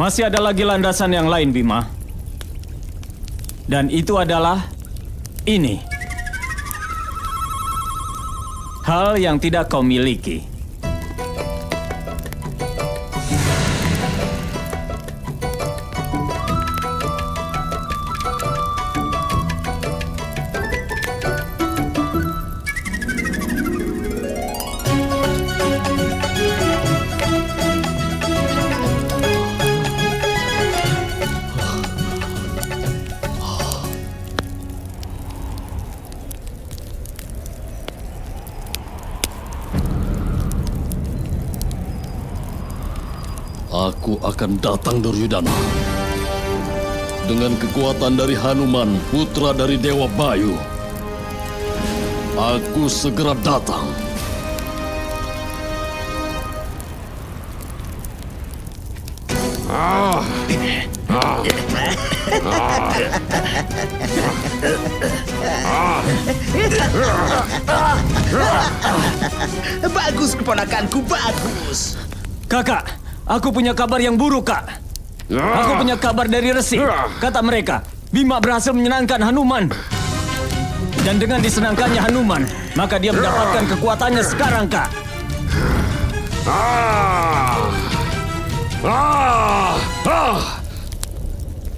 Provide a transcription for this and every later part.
Masih ada lagi landasan yang lain, Bima. Dan itu adalah ini. Hal yang tidak kau miliki. Aku akan datang, Duryudana. Dengan kekuatan dari Hanuman, putra dari Dewa Bayu. Aku segera datang. Bagus, keponakanku, bagus. Kakak, aku punya kabar yang buruk, Kak. Aku punya kabar dari Resi. Kata mereka, Bima berhasil menyenangkan Hanuman. Dan dengan disenangkannya Hanuman, maka dia mendapatkan kekuatannya sekarang, Kak.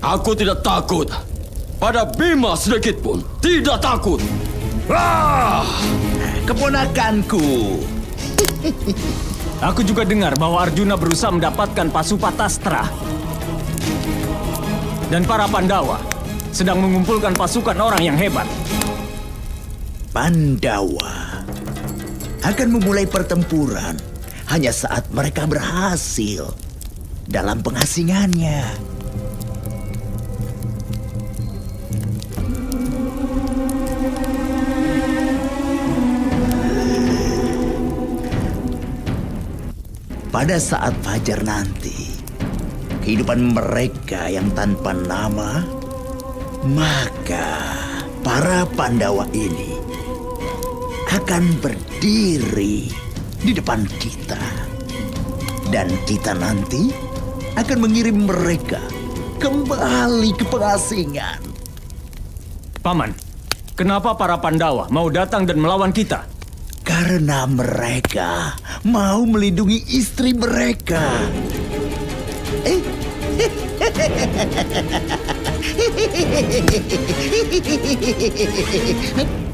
Aku tidak takut. Pada Bima sedikit pun tidak takut. Keponakanku. Aku juga dengar bahwa Arjuna berusaha mendapatkan Pasupatastra. Dan para Pandawa sedang mengumpulkan pasukan orang yang hebat. Pandawa akan memulai pertempuran hanya saat mereka berhasil dalam pengasingannya. Pada saat fajar nanti, kehidupan mereka yang tanpa nama, maka para Pandawa ini akan berdiri di depan kita. Dan kita nanti akan mengirim mereka kembali ke pengasingan. Paman, kenapa para Pandawa mau datang dan melawan kita? Karena mereka mau melindungi istri mereka.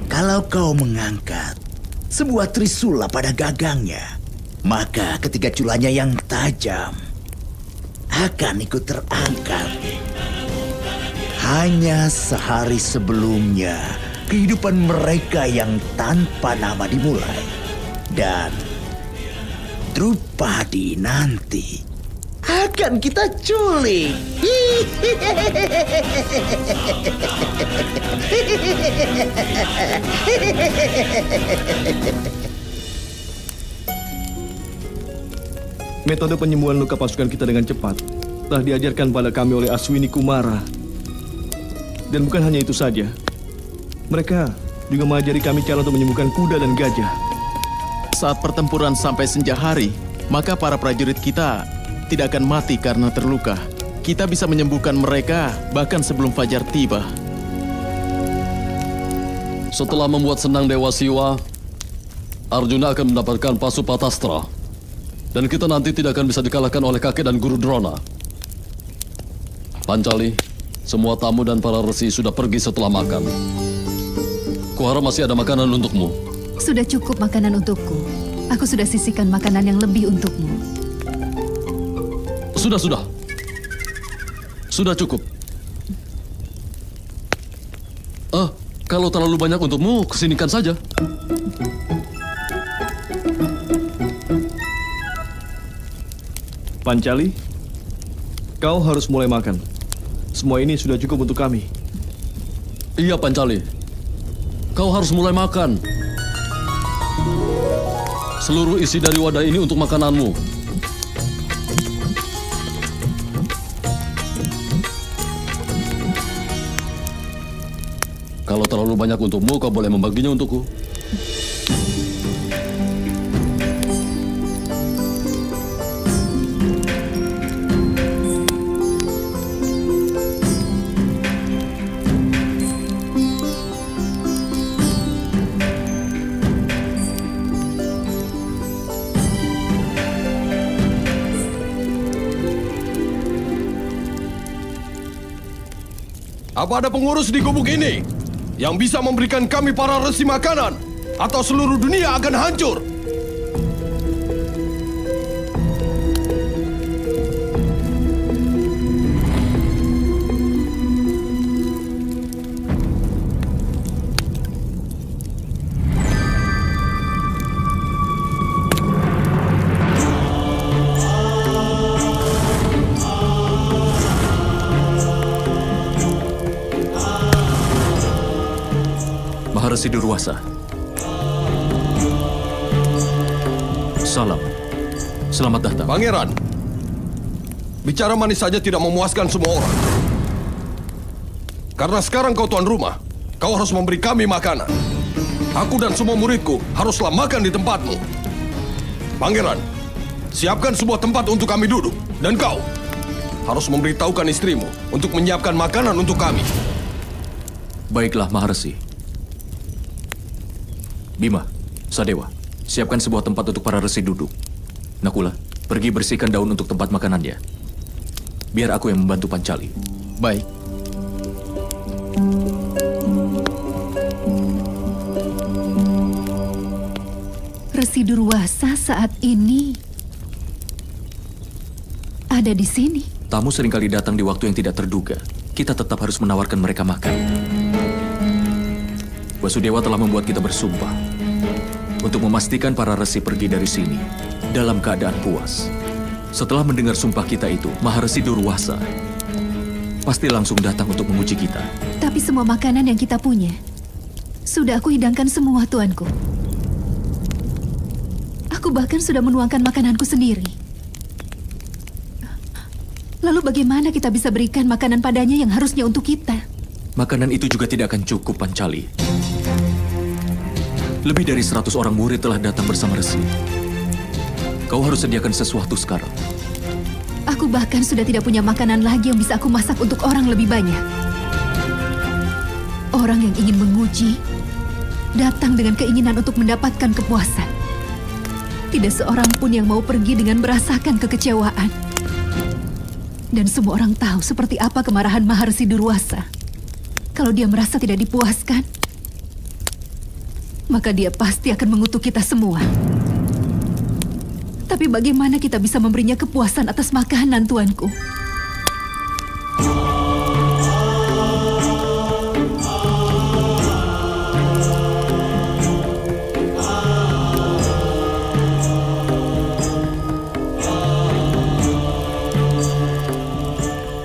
Kalau kau mengangkat sebuah trisula pada gagangnya, maka ketiga culanya yang tajam akan ikut terangkat. Hanya sehari sebelumnya, kehidupan mereka yang tanpa nama dimulai. Dan Drupadi nanti akan kita culik. Metode penyembuhan luka pasukan kita dengan cepat telah diajarkan pada kami oleh Aswini Kumara. Dan bukan hanya itu saja, mereka juga mengajari kami cara untuk menyembuhkan kuda dan gajah. Saat pertempuran sampai senja hari, maka para prajurit kita tidak akan mati karena terluka. Kita bisa menyembuhkan mereka bahkan sebelum fajar tiba. Setelah membuat senang Dewa Siwa, Arjuna akan mendapatkan Pasupatastra. Dan kita nanti tidak akan bisa dikalahkan oleh kakek dan guru Drona. Pancali, semua tamu dan para resi sudah pergi setelah makan. Kuharap masih ada makanan untukmu. Sudah cukup makanan untukku. Aku sudah sisihkan makanan yang lebih untukmu. Sudah. Sudah cukup. Kalau terlalu banyak untukmu, kesinikan saja. Pancali, kau harus mulai makan. Semua ini sudah cukup untuk kami. Iya, Pancali. Kau harus mulai makan. Seluruh isi dari wadah ini untuk makananmu. Kalau terlalu banyak untukmu, kau boleh membaginya untukku. Apa ada pengurus di gubuk ini yang bisa memberikan kami para resi makanan? Atau seluruh dunia akan hancur? Maharesi Durwasa. Salam. Selamat datang. Pangeran, bicara manis saja tidak memuaskan semua orang. Karena sekarang kau tuan rumah, kau harus memberi kami makanan. Aku dan semua muridku haruslah makan di tempatmu. Pangeran, siapkan sebuah tempat untuk kami duduk. Dan kau harus memberitahukan istrimu untuk menyiapkan makanan untuk kami. Baiklah, Maharesi. Bima, Sadewa, siapkan sebuah tempat untuk para resi duduk. Nakula, pergi bersihkan daun untuk tempat makanannya. Biar aku yang membantu Pancali. Baik. Resi Durwasa saat ini ada di sini. Tamu seringkali datang di waktu yang tidak terduga. Kita tetap harus menawarkan mereka makan. Wasudewa telah membuat kita bersumpah untuk memastikan para resi pergi dari sini dalam keadaan puas. Setelah mendengar sumpah kita itu, Maharesi Durwasa pasti langsung datang untuk menguji kita. Tapi semua makanan yang kita punya sudah aku hidangkan semua, tuanku. Aku bahkan sudah menuangkan makananku sendiri. Lalu bagaimana kita bisa berikan makanan padanya yang harusnya untuk kita? Makanan itu juga tidak akan cukup, Pancali. Lebih dari 100 orang murid telah datang bersama resi. Kau harus sediakan sesuatu sekarang. Aku bahkan sudah tidak punya makanan lagi yang bisa aku masak untuk orang lebih banyak. Orang yang ingin menguji datang dengan keinginan untuk mendapatkan kepuasan. Tidak seorang pun yang mau pergi dengan merasakan kekecewaan. Dan semua orang tahu seperti apa kemarahan Maharesi Durwasa. Kalau dia merasa tidak dipuaskan, maka dia pasti akan mengutuk kita semua. Tapi bagaimana kita bisa memberinya kepuasan atas makanan, tuanku?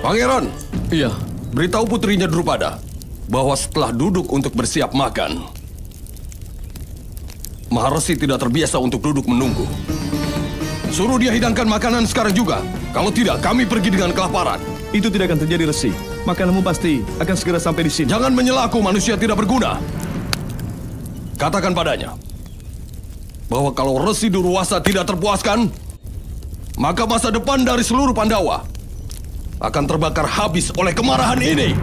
Pangeran, Iya, beritahu putrinya Drupada bahwa setelah duduk untuk bersiap makan, Maharesi tidak terbiasa untuk duduk menunggu. Suruh dia hidangkan makanan sekarang juga. Kalau tidak, kami pergi dengan kelaparan. Itu tidak akan terjadi, Resi. Makananmu pasti akan segera sampai di sini. Jangan menyela aku, manusia tidak berguna. Katakan padanya bahwa kalau Resi Durwasa tidak terpuaskan, maka masa depan dari seluruh Pandawa akan terbakar habis oleh kemarahan ini.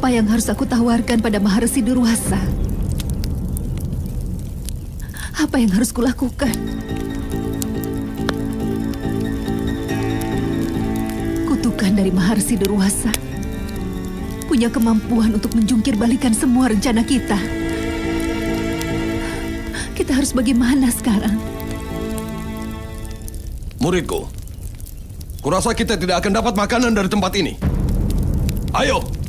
Apa yang harus aku tawarkan pada Maharesi Durwasa? Apa yang harus kulakukan? Kutukan dari Maharesi Durwasa punya kemampuan untuk menjungkir balikan semua rencana kita. Kita harus bagaimana sekarang? Muridku, kurasa kita tidak akan dapat makanan dari tempat ini. Ayo!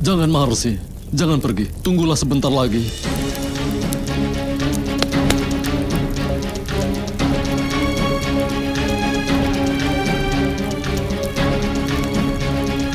jangan Maharesi. Jangan pergi. Tunggulah sebentar lagi.